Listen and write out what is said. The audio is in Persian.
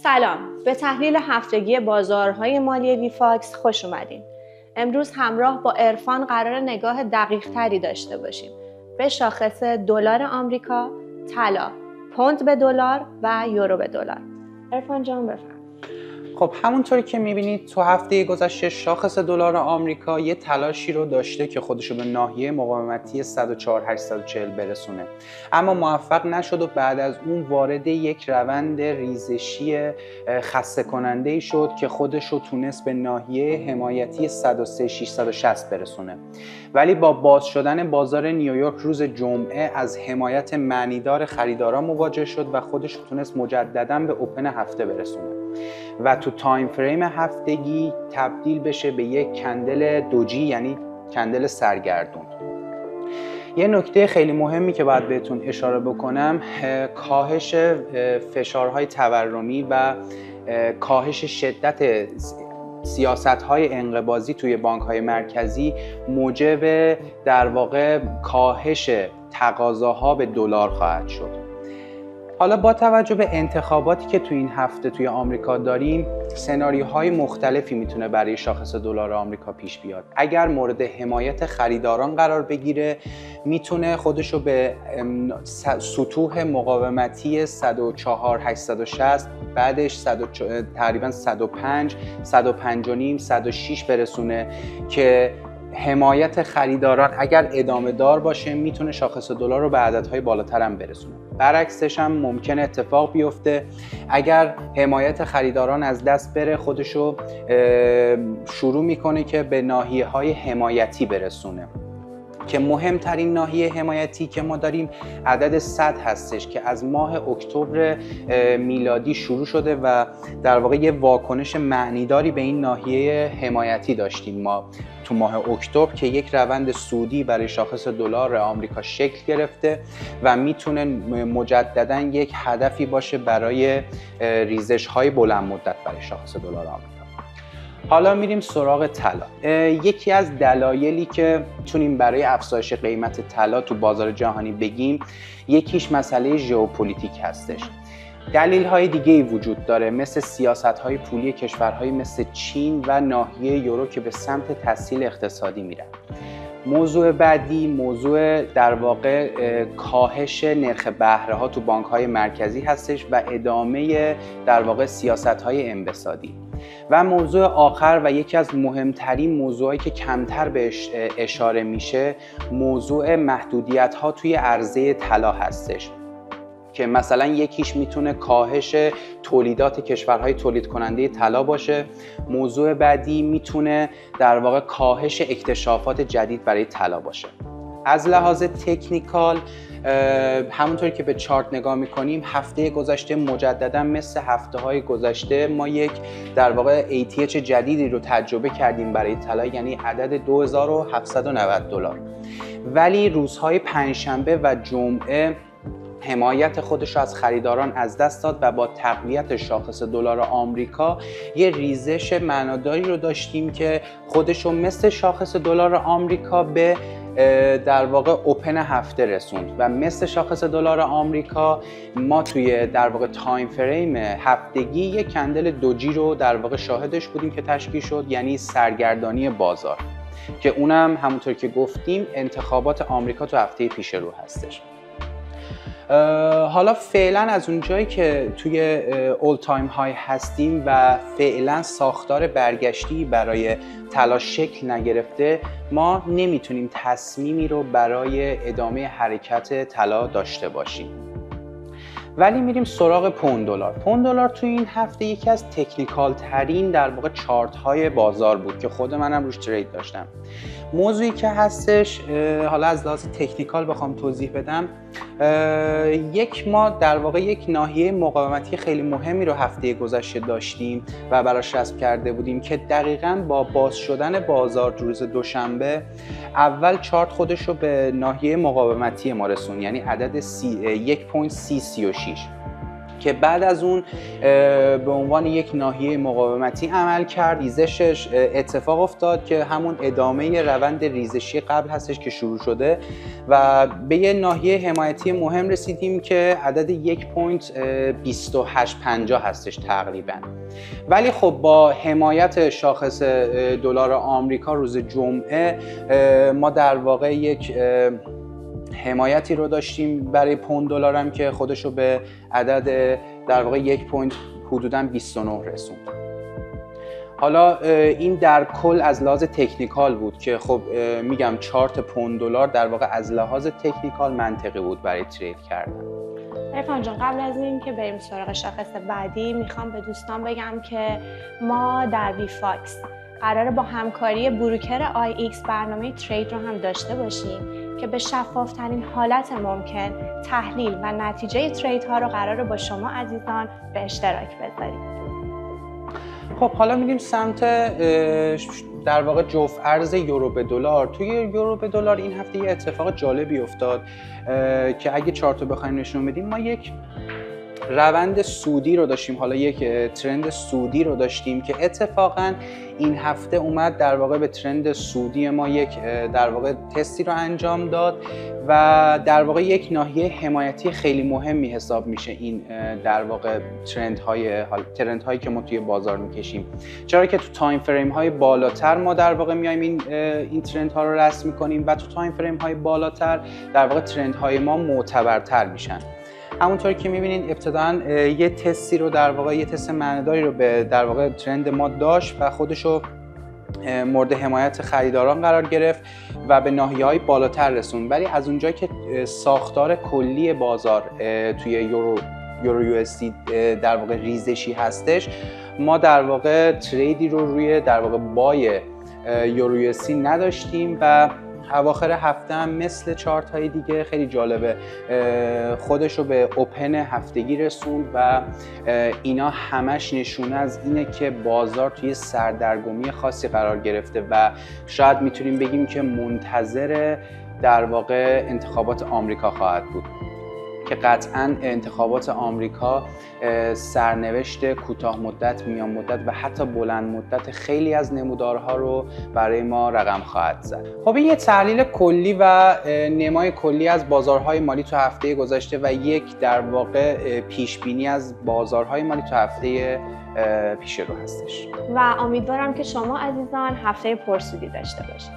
سلام، به تحلیل هفتگی بازارهای مالی ویفاکس خوش اومدین. امروز همراه با عرفان قرار نگاه دقیق تری داشته باشیم به شاخص دلار آمریکا، طلا، پوند به دلار و یورو به دلار. عرفان جان بفرمایید. خب همونطوری که میبینید تو هفته گذشته شاخص دلار آمریکا یه تلاشی رو داشته که خودشو به ناحیه مقاومتی 104-840 برسونه، اما موفق نشد و بعد از اون وارد یک روند ریزشی خسته کننده‌ای شد که خودشو تونست به ناحیه حمایتی 103-660 برسونه. ولی با باز شدن بازار نیویورک روز جمعه از حمایت معنیدار خریداران مواجه شد و خودش تونست مجدداً به اوپن هفته برسونه و تو تایم فریم هفتگی تبدیل بشه به یک کندل دوجی، یعنی کندل سرگردون. یه نکته خیلی مهمی که باید بهتون اشاره بکنم، کاهش فشارهای تورمی و کاهش شدت سیاست‌های انقباضی توی بانک‌های مرکزی موجب در واقع کاهش تقاضاها به دلار خواهد شد. حالا با توجه به انتخاباتی که توی این هفته توی آمریکا داریم، سناریوهای مختلفی میتونه برای شاخص دلار آمریکا پیش بیاد. اگر مورد حمایت خریداران قرار بگیره، میتونه خودشو به سطوح مقاومتی 104-860، بعدش تقریبا 105 105.5 106 برسونه که حمایت خریداران اگر ادامه دار باشه میتونه شاخص دلار رو به عددهای بالاتر هم برسونه. برعکسش هم ممکنه اتفاق بیفته. اگر حمایت خریداران از دست بره، خودشو شروع میکنه که به ناحیه‌های حمایتی برسونه که مهمترین ناحیه حمایتی که ما داریم عدد 100 هستش که از ماه اکتبر میلادی شروع شده و در واقع یه واکنش معنیداری به این ناحیه حمایتی داشتیم ما تو ماه اکتبر که یک روند صعودی برای شاخص دلار آمریکا شکل گرفته و میتونه مجددا یک هدفی باشه برای ریزش‌های بلند مدت برای شاخص دلار آمریکا. حالا میریم سراغ طلا. یکی از دلایلی که میتونیم برای افزایش قیمت طلا تو بازار جهانی بگیم، یکیش مسئله ژئوپلیتیک هستش. دلیل‌های دیگه‌ای وجود داره، مثل سیاست‌های پولی کشورهای مثل چین و ناحیه یورو که به سمت تسهیل اقتصادی میرن. موضوع بعدی موضوع در واقع کاهش نرخ بهره‌ها تو بانک‌های مرکزی هستش و ادامه در واقع سیاست‌های انبساطی. و موضوع آخر و یکی از مهمترین موضوعایی که کمتر بهش اشاره میشه، موضوع محدودیت‌ها توی عرضه طلا هستش که مثلا یکیش میتونه کاهش تولیدات کشورهای تولید کننده طلا باشه. موضوع بعدی میتونه در واقع کاهش اکتشافات جدید برای طلا باشه. از لحاظ تکنیکال همونطوری که به چارت نگاه میکنیم، هفته گذشته مجددا مثل هفته های گذشته ما یک در واقع ATH جدیدی رو تجربه کردیم برای طلا، یعنی عدد 2790 دلار. ولی روزهای پنجشنبه و جمعه حمایت خودش رو از خریداران از دست داد و با تقویت شاخص دلار آمریکا یه ریزش معناداری رو داشتیم که خودش رو مثل شاخص دلار آمریکا به در واقع اوپن هفته رسوند و مثل شاخص دلار آمریکا ما توی در واقع تایم فریم هفتگی یک کندل دوجی رو در واقع شاهدش بودیم که تشکیل شد، یعنی سرگردانی بازار که اونم همونطور که گفتیم انتخابات آمریکا تو هفته پیش رو هستش. حالا فعلا از اونجایی که توی اول تایم های هستیم و فعلا ساختار برگشتی برای طلا شکل نگرفته، ما نمیتونیم تصمیمی رو برای ادامه حرکت طلا داشته باشیم. ولی میریم سراغ پوند دلار. پوند دلار توی این هفته یکی از تکنیکال ترین در واقع چارت های بازار بود که خود منم روش ترید داشتم. موضوعی که هستش، حالا از لحاظ تکنیکال بخوام توضیح بدم، ما در واقع یک ناحیه مقاومتی خیلی مهمی رو هفته گذشته داشتیم و براش رسم کرده بودیم که دقیقاً با باز شدن بازار روز دوشنبه اول چارت خودش رو به ناحیه مقاومتی ما رسون، یعنی عدد 1.3036 که بعد از اون به عنوان یک ناحیه مقاومتی عمل کرد. ریزشش اتفاق افتاد که همون ادامه روند ریزشی قبل هستش که شروع شده و به یه ناحیه حمایتی مهم رسیدیم که عدد 1.2850 هستش تقریبا. ولی خب با حمایت شاخص دلار آمریکا روز جمعه ما در واقع یک حمایتی رو داشتیم برای پوند دلار هم که خودشو به عدد در واقع 1.29 رسوند. حالا این در کل از لحاظ تکنیکال بود که خب میگم چارت پوند دلار در واقع از لحاظ تکنیکال منطقی بود برای ترید کردن. عرفان جان، قبل از این که بریم سراغ شاخص بعدی میخوام به دوستان بگم که ما در ویفاکس قراره با همکاری بروکر IX برنامه ترید رو هم داشته باشیم که به شفافترین حالت ممکن تحلیل و نتیجه ترید ها رو قراره با شما عزیزان به اشتراک بذاریم. خب حالا میریم سمت در واقع جفت ارز یورو به دلار. توی یورو به دلار این هفته یه اتفاق جالبی افتاد که اگه چارت رو بخوایم نشون بدیم، ما یک روند سودی رو داشتیم، حالا یک ترند سودی رو داشتیم که اتفاقا این هفته اومد در واقع به ترند سودی ما یک در واقع تستی رو انجام داد و در واقع یک ناحیه حمایتی خیلی مهمی حساب میشه این در واقع ترندهایی که ما توی بازار میکشیم، چرا که تو تایم فریم های بالاتر ما در واقع میایم این ترندها رو رسم میکنیم و تو تایم فریم های بالاتر در واقع ترندهای ما معتبرتر میشن. همونطور که می‌بینید ابتداً یه تستی رو در واقع یه تست معنیداری رو به در واقع ترند ما داشت و خودشو مورد حمایت خریداران قرار گرفت و به ناحیه‌های بالاتر رسوند. ولی از اونجایی که ساختار کلی بازار توی یورو یو اس دی در واقع ریزشی هستش، ما در واقع تریدی رو روی در واقع بای یورو یو اس دی نداشتیم و اواخر هفته هم مثل چارت های دیگه خیلی جالبه خودش رو به اوپن هفتگی رسوند و اینا همش نشونه از اینه که بازار توی سردرگمی خاصی قرار گرفته و شاید میتونیم بگیم که منتظر در واقع انتخابات آمریکا خواهد بود که قطعاً انتخابات آمریکا سرنوشت کوتاه مدت، میان مدت و حتی بلند مدت خیلی از نمودارها رو برای ما رقم خواهد زد. خب این یه تحلیل کلی و نمای کلی از بازارهای مالی تو هفته گذشته و یک در واقع پیش بینی از بازارهای مالی تو هفته پیش رو هستش. و امیدوارم که شما عزیزان هفته پرسودی داشته باشید.